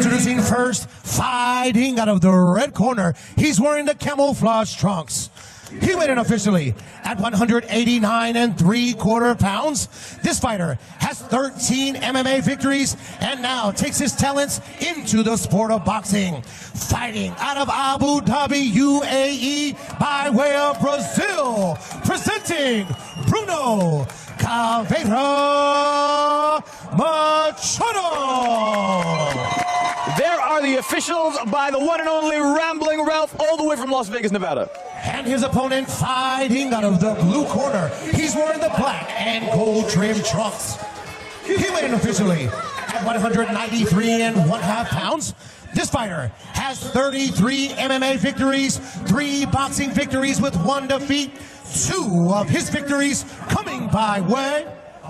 Introducing first, fighting out of the red corner. He's wearing the camouflage trunks. He weighed in officially at 189 3/4 pounds. This fighter has 13 MMA victories and now takes his talents into the sport of boxing. Fighting out of Abu Dhabi, UAE, by way of Brazil, presenting Bruno Caveira Machado. There are the officials by the one and only Rambling Ralph, all the way from Las Vegas, Nevada. And his opponent fighting out of the blue corner. He's wearing the black and gold trim trunks. He weighed in officially at 193 1/2 pounds. This fighter has 33 MMA victories, 3 boxing victories with 1 defeat. 2 of his victories coming by way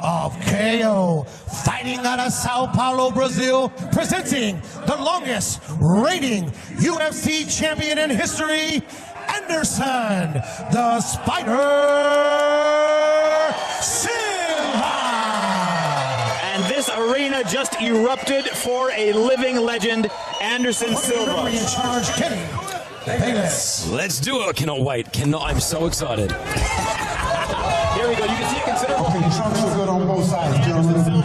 of KO. Fighting out of Sao Paulo, Brazil, presenting the longest reigning UFC champion in history, Anderson, the Spider Silva. And this arena just erupted for a living legend, Anderson Silva. In charge, Kenny Bayless. Let's do it. Cannot wait. I'm so excited. Here we go. You can see it considerable. Okay, the trunks are good on both sides, gentlemen.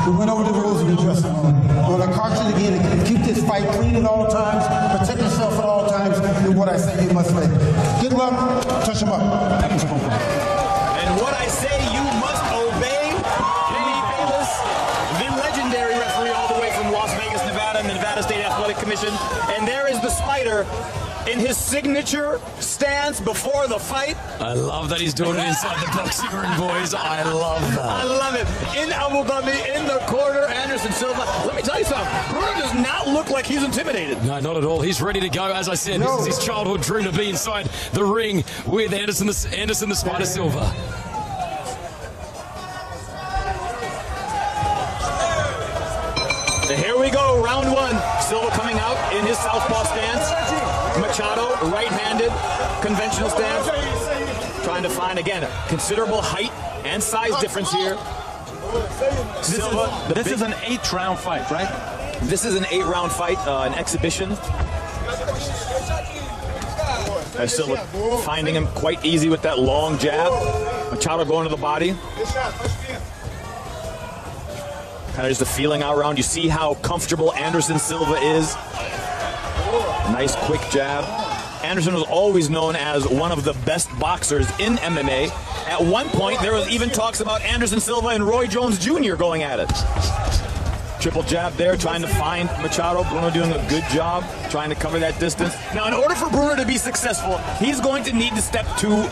We went over the rules of the dressing room. We're going to caution again to keep this fight clean at all times, protect yourself at all times, and what I say you must make. Good luck. Touch him up. And what I say you must obey. Kenny Bayless, the legendary referee all the way from Las Vegas, Nevada, and the Nevada State Athletic Commission. And there is the Spider in his signature stance before the fight. I love that he's doing it inside the boxing ring, boys. I love that. I love it. In Abu Dhabi, in the corner, Anderson Silva. Let me tell you something. Bruno does not look like he's intimidated. No, not at all. He's ready to go. As I said, this is his childhood dream to be inside the ring with Anderson the Spider Silva. Here we go, round 1. Silva coming out in his southpaw stance. Machado, right-handed, conventional stance. Trying to find, again, a considerable height and size difference here. Silva, this is an 8-round fight, right? This is an 8-round fight, an exhibition. Silva finding him quite easy with that long jab. Machado going to the body. Kind of just a feeling out around. You see how comfortable Anderson Silva is. Nice quick jab. Anderson was always known as one of the best boxers in MMA. At one point, there was even talks about Anderson Silva and Roy Jones Jr. going at it. Triple jab there, trying to find Machado. Bruno doing a good job, trying to cover that distance. Now, in order for Bruno to be successful, he's going to need to step to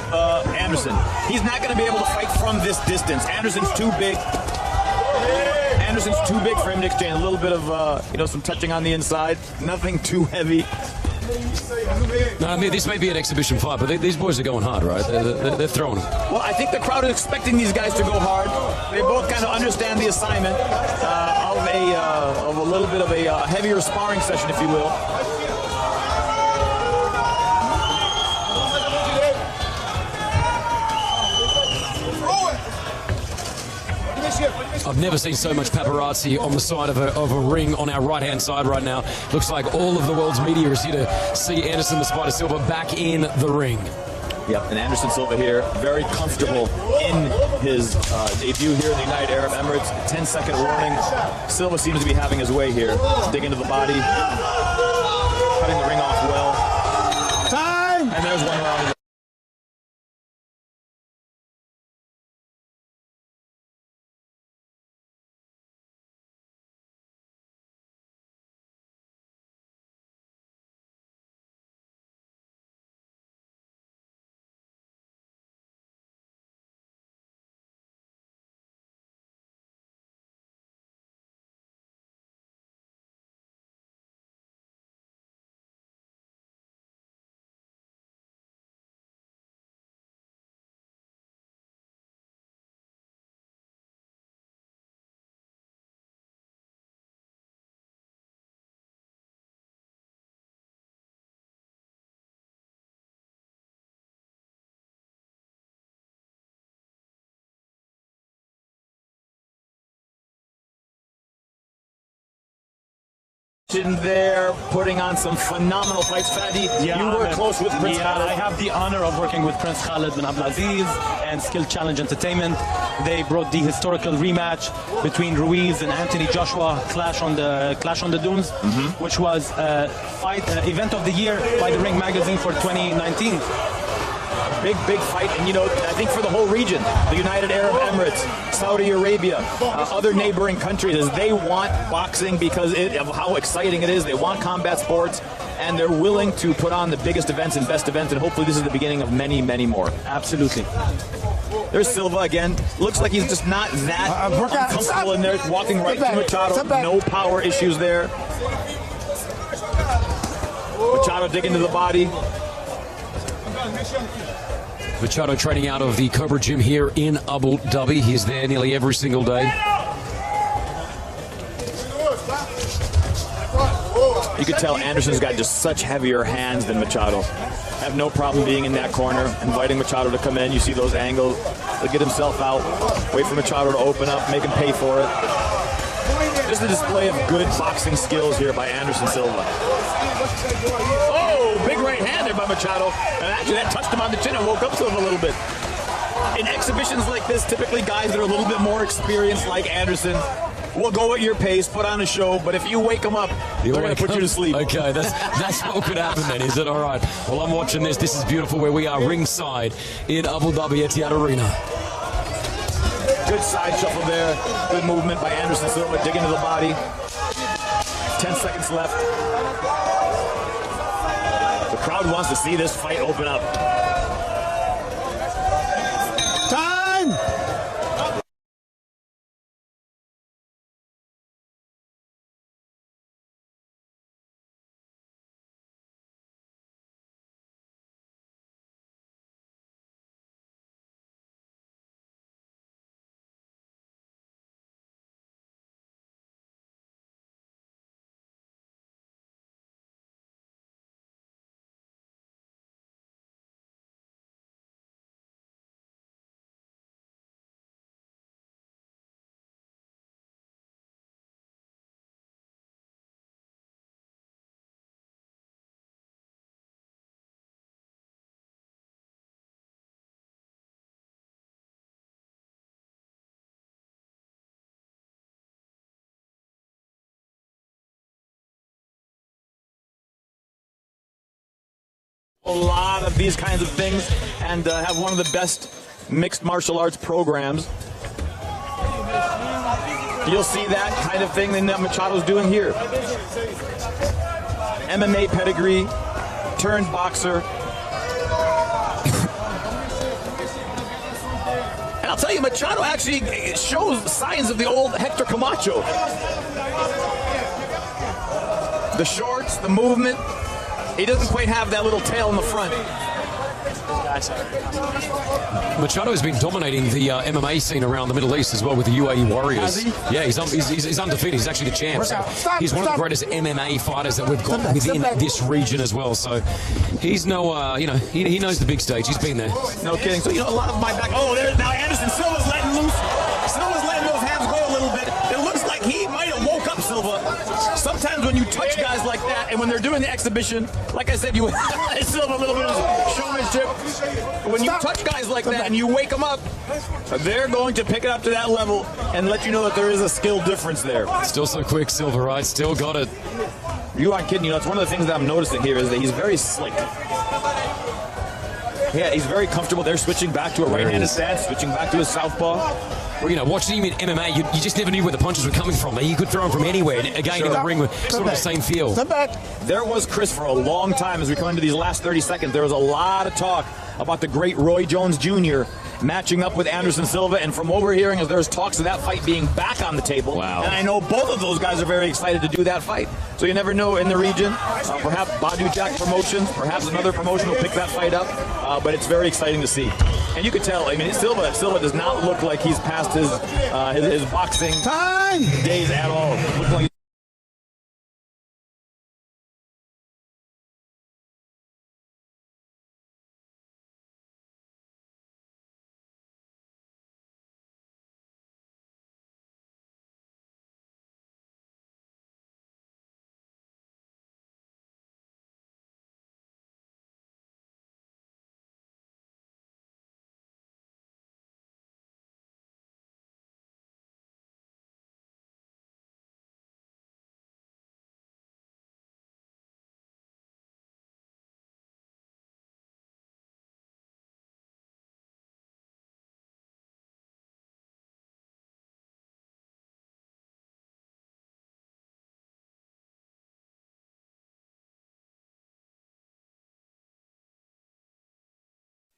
Anderson. He's not going to be able to fight from this distance. Anderson's too big. Anderson's too big for him to exchange. A little bit of, some touching on the inside. Nothing too heavy. No, I mean, this may be an exhibition fight, but these boys are going hard, right? They're throwing them. Well, I think the crowd is expecting these guys to go hard. They both kind of understand the assignment of a little bit of a heavier sparring session, if you will. I've never seen so much paparazzi on the side of a ring on our right-hand side right now. Looks like all of the world's media is here to see Anderson the Spider Silva back in the ring. Yep, and Anderson Silva here, very comfortable in his debut here in the United Arab Emirates. 10-second warning. Silva seems to be having his way here. Dig into the body, cutting the ring off well. Time! And there's one round. there, putting on some phenomenal fights. Fadi, you work close with Prince Khalid. I have the honor of working with Prince Khalid bin Abdulaziz and Skill Challenge Entertainment. They brought the historical rematch between Ruiz and Anthony Joshua, Clash on the Dunes, which was event of the year by the Ring Magazine for 2019. Big fight, and I think for the whole region, the United Arab Emirates, Saudi Arabia, other neighboring countries, as they want boxing because of how exciting it is. They want combat sports, and they're willing to put on the biggest events and best events, and hopefully this is the beginning of many, many more. Absolutely. There's Silva again. Looks like he's just not that uncomfortable in there, walking right to Machado. No power issues there. Machado digging to the body. Machado training out of the Cobra Gym here in Abu Dhabi. He's there nearly every single day. You could tell Anderson's got just such heavier hands than Machado. Have no problem being in that corner, inviting Machado to come in. You see those angles. He'll get himself out, wait for Machado to open up, make him pay for it. Just a display of good boxing skills here by Anderson Silva. Oh, big right hand there by Machado. And actually that touched him on the chin and woke up Silva a little bit. In exhibitions like this, typically guys that are a little bit more experienced like Anderson will go at your pace, put on a show, but if you wake them up, they're going to put you to sleep. Okay, that's what could happen then, is it? All right. Well, I'm watching this. This is beautiful where we are ringside in Abu Dhabi Etihad Arena. Good side shuffle there. Good movement by Anderson Silva, digging to the body. 10 seconds left. The crowd wants to see this fight open up. Time! A lot of these kinds of things, and have one of the best mixed martial arts programs. You'll see that kind of thing that Machado's doing here. MMA pedigree, turned boxer. And I'll tell you, Machado actually shows signs of the old Hector Camacho. The shorts, the movement. He doesn't quite have that little tail in the front. Machado has been dominating the MMA scene around the Middle East as well with the UAE Warriors. Yeah, he's undefeated. He's actually the champ. So he's one of the greatest MMA fighters that we've got within this region as well. So he's no, he knows the big stage. He's been there. No kidding. So, a lot of my back. Oh, there's now Anderson Silva's letting loose. Silva's letting those hands go a little bit. It looks like he might have woke up Silva. Sometimes when you touch guys like that, and when they're doing the exhibition, like I said, you Silva a little bit of showmanship. When you touch guys like that and you wake them up, they're going to pick it up to that level and let you know that there is a skill difference there. Still so quick, Silva, right? Still got it. You aren't kidding. It's one of the things that I'm noticing here is that he's very slick. Yeah, he's very comfortable. They're switching back to a right-handed stance, switching back to his southpaw. Well, watching him in MMA, you just never knew where the punches were coming from. You could throw them from anywhere. Again, in the ring with sort of the same feel. There was, Chris, for a long time, as we come into these last 30 seconds, there was a lot of talk about the great Roy Jones Jr. matching up with Anderson Silva, and from what we're hearing is there's talks of that fight being back on the table. Wow. And I know both of those guys are very excited to do that fight. So you never know in the region. Perhaps Badu Jack Promotions, perhaps another promotion will pick that fight up. But it's very exciting to see. And you could tell, Silva does not look like he's past his boxing days at all. Looks like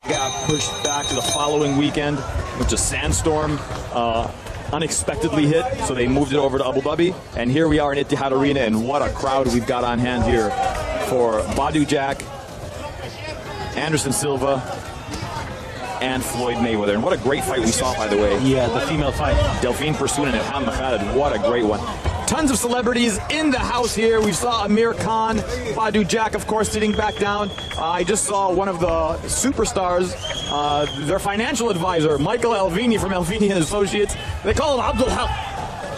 Got pushed back to the following weekend, which a sandstorm unexpectedly hit, so they moved it over to Abu Dhabi. And here we are in Etihad Arena, and what a crowd we've got on hand here for Badu Jack, Anderson Silva, and Floyd Mayweather. And what a great fight we saw, by the way. Yeah, the female fight. Delphine Pursuit and Ilham Machado. What a great one. Tons of celebrities in the house here. We saw Amir Khan, Badu Jack, of course, sitting back down. I just saw one of the superstars, their financial advisor, Michael Alvini from Alvini and Associates. They call him Abdul Haq.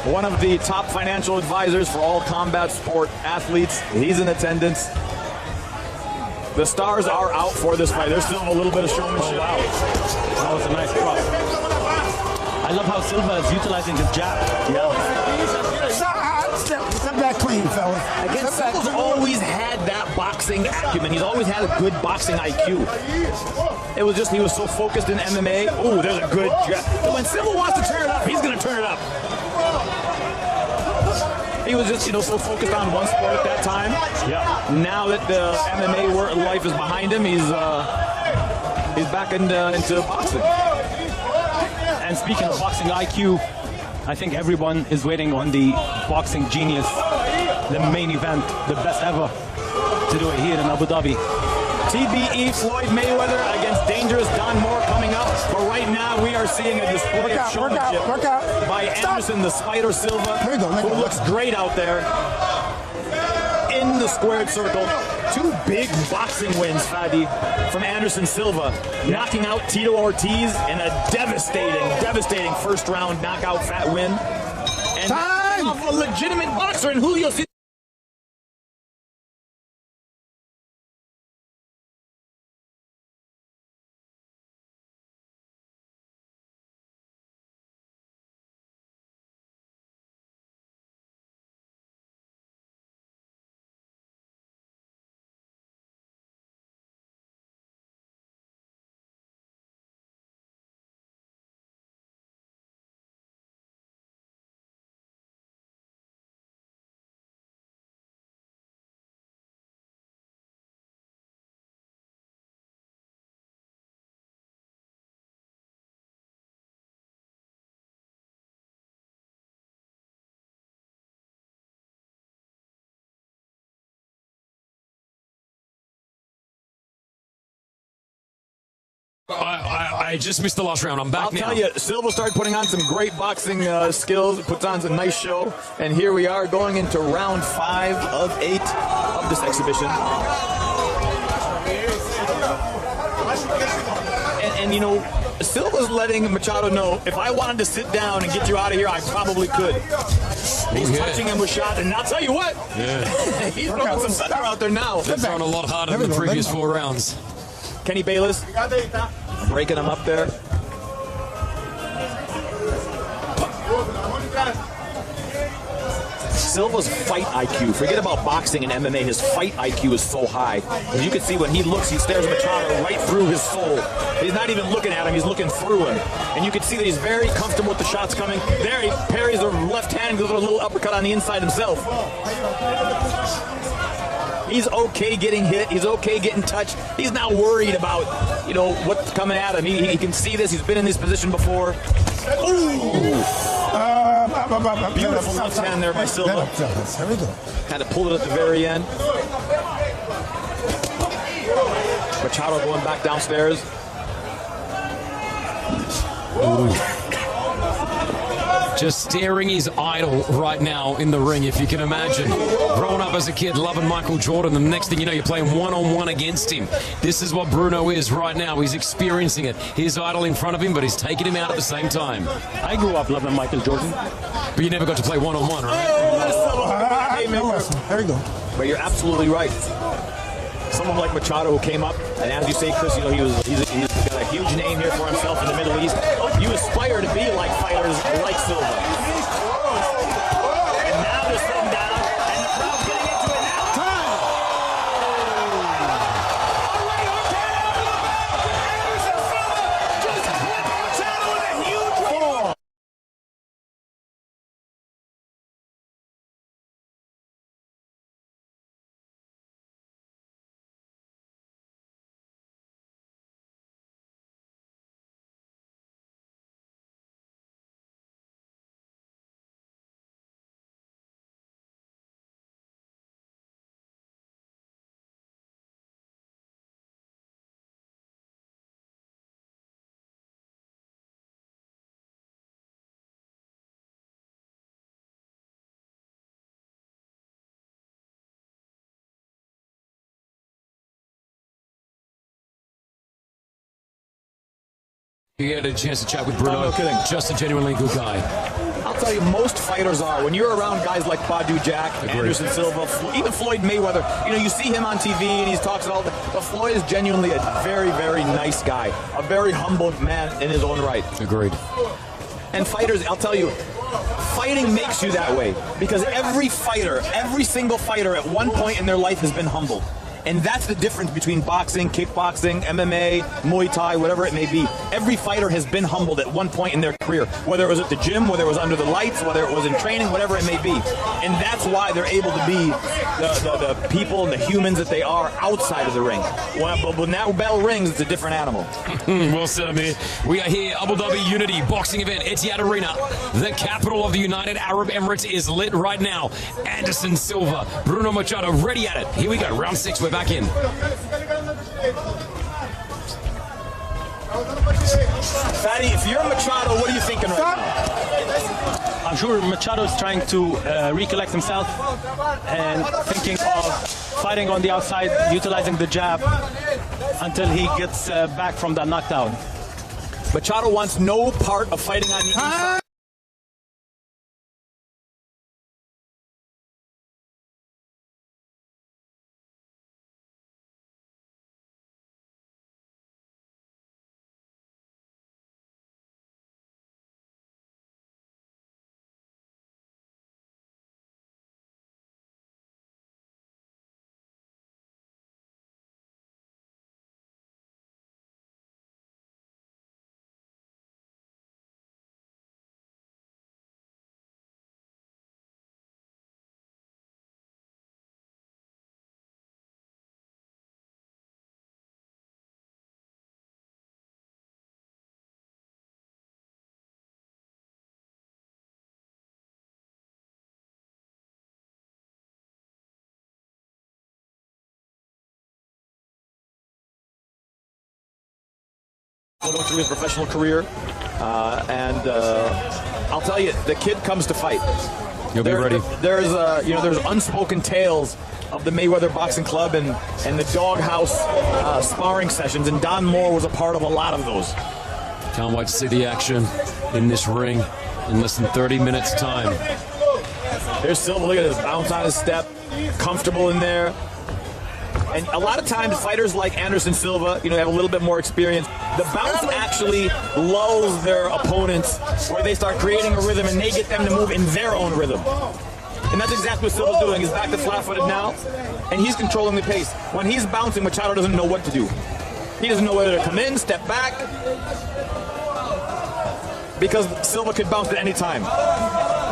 One of the top financial advisors for all combat sport athletes. He's in attendance. The stars are out for this fight. There's still a little bit of showmanship. Oh, wow. That was a nice cross. I love how Silva is utilizing his jab. Step back clean, fellas. Again, Silva's always had that boxing acumen. He's always had a good boxing IQ. It was just he was so focused in MMA. Ooh, there's a good jab. When Silva wants to turn it up, he's going to turn it up. He was just, so focused on one sport at that time. Yeah. Now that the MMA life is behind him, he's back into boxing. And speaking of boxing IQ, I think everyone is waiting on the boxing genius, the main event, the best ever, to do it here in Abu Dhabi. TBE Floyd Mayweather against Dangerous Don Moore coming up. But right now we are seeing a display of showmanship by Anderson the Spider Silva, who looks great out there in the squared circle. Two big boxing wins, Fadi, from Anderson Silva, knocking out Tito Ortiz in a devastating first round knockout fat win. And a legitimate boxer in Julio Cesar. I just missed the last round. I'm back now. I'll tell you, Silva started putting on some great boxing skills, puts on some nice show, and here we are going into round 5 of 8 of this exhibition. And Silva's letting Machado know, if I wanted to sit down and get you out of here, I probably could. He's touching him with shots, and I'll tell you what, he's throwing some thunder out there now. They're throwing a lot harder than the previous 4 rounds. Kenny Bayless breaking him up there. Silva's fight IQ, forget about boxing and MMA, his fight IQ is so high. As you can see, when he looks, he stares Machado right through his soul. He's not even looking at him, he's looking through him. And you can see that he's very comfortable with the shots coming. There he parries the left hand, goes with a little uppercut on the inside himself. He's okay getting hit. He's okay getting touched. He's not worried about, what's coming at him. He can see this. He's been in this position before. Ooh! Beautiful left hand there by Silva. Had to pull it at the very end. Machado going back downstairs. Ooh. Just staring his idol right now in the ring, if you can imagine. Growing up as a kid, loving Michael Jordan, the next thing you know, you're playing one-on-one against him. This is what Bruno is right now. He's experiencing it. His idol in front of him, but he's taking him out at the same time. I grew up loving Michael Jordan. But you never got to play one-on-one, right? There you go. But you're absolutely right. Someone like Machado who came up, and as you say, Chris, he's got a huge name here for himself in the Middle East. You aspire to be like fighters like Silva. He had a chance to chat with Bruno. No kidding. Just a genuinely good guy. I'll tell you, most fighters are. When you're around guys like Badu Jack, Anderson Silva, even Floyd Mayweather, you see him on TV and he talks all that. But Floyd is genuinely a very, very nice guy. A very humble man in his own right. Agreed. And fighters, I'll tell you, fighting makes you that way. Because every fighter, every single fighter at one point in their life has been humbled. And that's the difference between boxing, kickboxing, MMA, Muay Thai, whatever it may be. Every fighter has been humbled at one point in their career, whether it was at the gym, whether it was under the lights, whether it was in training, whatever it may be. And that's why they're able to be the people and the humans that they are outside of the ring. But when that bell rings, it's a different animal. Well said, Amir. We are here, Abu Dhabi Unity boxing event, Etihad Arena. The capital of the United Arab Emirates is lit right now. Anderson Silva, Bruno Machado, ready at it. Here we go, round 6. We're back in. Fatty, if you're Machado, what are you thinking right now? I'm sure Machado is trying to recollect himself and thinking of fighting on the outside, utilizing the jab until he gets back from that knockdown. Machado wants no part of fighting on the inside. Going through his professional career, and I'll tell you, the kid comes to fight. You'll be ready. There's unspoken tales of the Mayweather Boxing Club and the doghouse sparring sessions, and Don Moore was a part of a lot of those. Can't wait to see the action in this ring in less than 30 minutes time. There's Silva, look at his bounce on his step, comfortable in there. And a lot of times, fighters like Anderson Silva, have a little bit more experience. The bounce actually lulls their opponents where they start creating a rhythm and they get them to move in their own rhythm. And that's exactly what Silva's doing. He's back to flat-footed now, and he's controlling the pace. When he's bouncing, Machado doesn't know what to do. He doesn't know whether to come in, step back, because Silva could bounce at any time.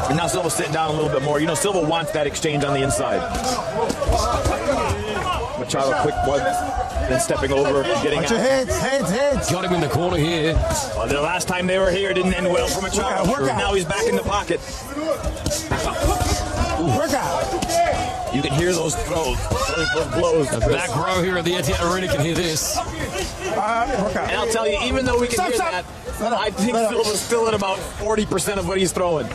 And now Silva's sitting down a little bit more. Silva wants that exchange on the inside. Machado, quick one, then stepping over, getting out. Hands. Got him in the corner here. Well, the last time they were here didn't end well for Machado. Work out. Now he's back in the pocket. Work out. You can hear those throws, those blows. The back row here at the Etihad Arena can hear this. Work out. And I'll tell you, even though we can hear that, I think Silva's still at about 40% of what he's throwing.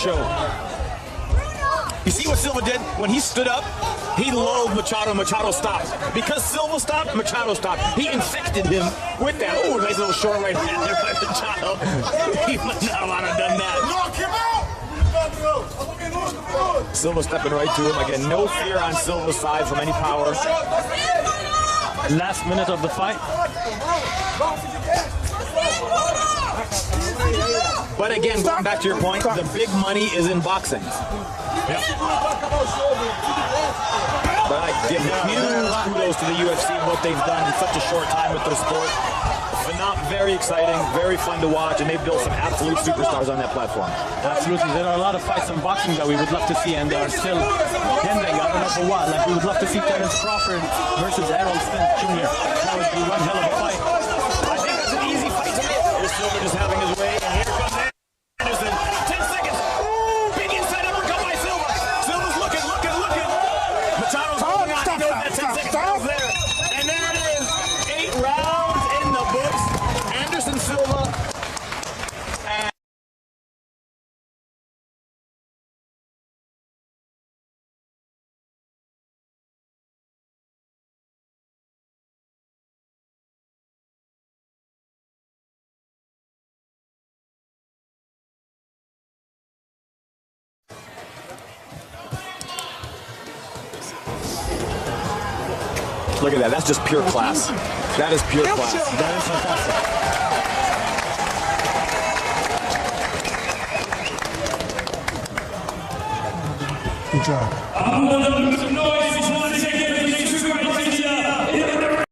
Show. You see what Silva did? When he stood up, he lulled Machado, and Machado stopped. Because Silva stopped, Machado stopped. He infected him with that. Oh, nice little short right hand there by Machado. He would not want to have done that. Knock him out! Silva stepping right to him. Again, no fear on Silva's side from any power. Last minute of the fight. But again, going back to your point, the big money is in boxing. Yep. But I give huge kudos to the UFC and what they've done in such a short time with their sport. Very exciting, very fun to watch, and they've built some absolute superstars on that platform. Absolutely. There are a lot of fights in boxing that we would love to see, and they are still pending. I don't know for what. Like, we would love to see Terence Crawford versus Errol Spence Jr. That would be one hell of a fight. I think that's an easy fight to make. There's Silva just having his way, and here comes Anderson. 10 seconds. Ooh, big inside uppercut by Silva. Silva's looking. Machado's holding on. He knows that 10 seconds there. And there it is. 8 rounds in the books. Anderson Silva. Look at that. That's just pure class. That is pure class. That is fantastic. Good job.